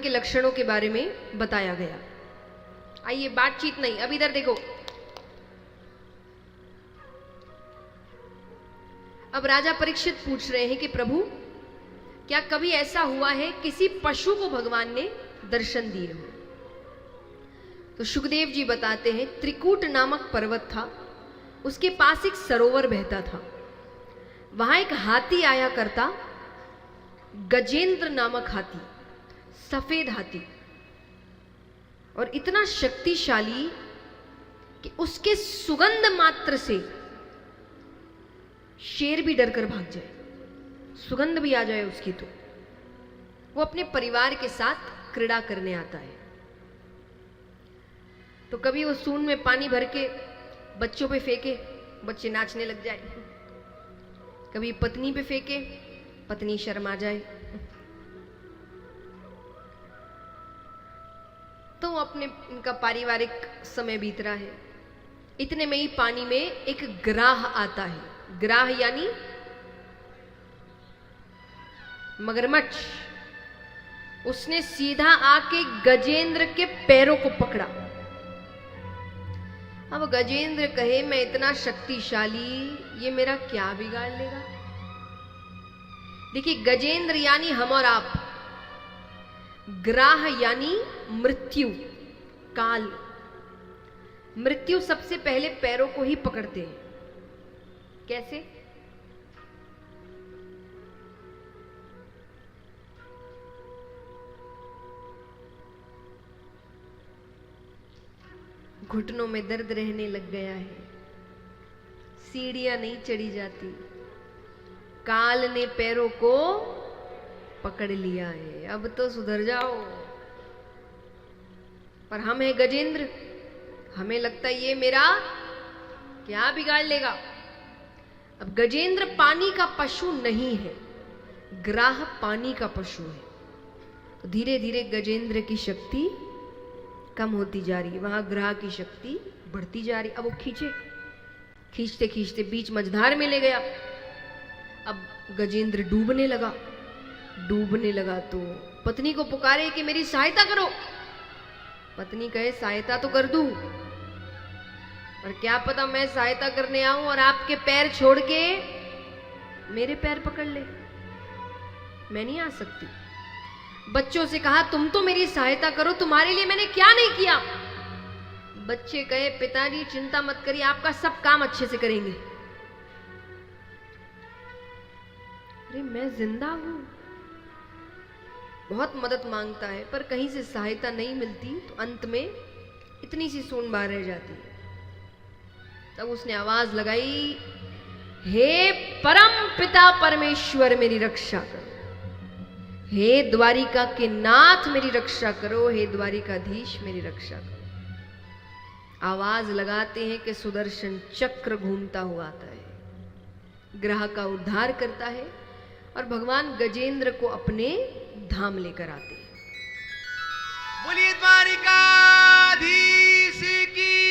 के लक्षणों के बारे में बताया गया। आइए, बातचीत नहीं, अब इधर देखो। अब राजा परीक्षित पूछ रहे हैं कि प्रभु, क्या कभी ऐसा हुआ है किसी पशु को भगवान ने दर्शन दिए हो? तो सुखदेव जी बताते हैं, त्रिकूट नामक पर्वत था, उसके पास एक सरोवर बहता था। वहां एक हाथी आया करता, गजेंद्र नामक हाथी, सफेद हाथी, और इतना शक्तिशाली कि उसके सुगंध मात्र से शेर भी डरकर भाग जाए, सुगंध भी आ जाए उसकी तो। वो अपने परिवार के साथ क्रीड़ा करने आता है। तो कभी वो सूंड में पानी भर के बच्चों पे फेंके, बच्चे नाचने लग जाए, कभी पत्नी पे फेंके, पत्नी शर्मा जाए। तो अपने इनका पारिवारिक समय बीत रहा है। इतने में ही पानी में एक ग्राह आता है। ग्राह यानी मगरमच्छ। उसने सीधा आके गजेंद्र के पैरों को पकड़ा। अब गजेंद्र कहे, मैं इतना शक्तिशाली, ये मेरा क्या बिगाड़ लेगा? देखिए, गजेंद्र यानी हम और आप, ग्राह यानी मृत्यु, काल। मृत्यु सबसे पहले पैरों को ही पकड़ते हैं। कैसे? घुटनों में दर्द रहने लग गया है, सीढ़ियां नहीं चढ़ी जाती, काल ने पैरों को पकड़ लिया है, अब तो सुधर जाओ। पर हम है गजेंद्र, हमें लगता है ये मेरा क्या बिगाड़ लेगा। अब गजेंद्र पानी का पशु नहीं है, ग्राह पानी का पशु है। तो धीरे धीरे गजेंद्र की शक्ति कम होती जा रही है, वहां ग्राह की शक्ति बढ़ती जा रही। अब वो खींचते खींचते बीच मझधार में ले गया। अब गजेंद्र डूबने लगा तो पत्नी को पुकारे कि मेरी सहायता करो। पत्नी कहे, सहायता तो कर दूं, पर क्या पता मैं सहायता करने आऊं और आपके पैर छोड़ के मेरे पैर पकड़ ले, मैं नहीं आ सकती। बच्चों से कहा, तुम तो मेरी सहायता करो, तुम्हारे लिए मैंने क्या नहीं किया। बच्चे कहे, पिताजी चिंता मत करिए, आपका सब काम अच्छे से करेंगे। अरे मैं जिंदा हूं। बहुत मदद मांगता है, पर कहीं से सहायता नहीं मिलती, तो अंत में इतनी सी सूंड बाहर रह जाती है। तब उसने आवाज लगाई, हे परम पिता परमेश्वर मेरी रक्षा करो, हे द्वारिका के नाथ मेरी रक्षा करो, हे द्वारिकाधीश मेरी रक्षा करो। आवाज लगाते हैं कि सुदर्शन चक्र घूमता हुआ आता है, ग्रह का उद्धार करता है और भगवान गजेंद्र को अपने धाम लेकर आते हैं। बोलिए द्वारिकाधीश की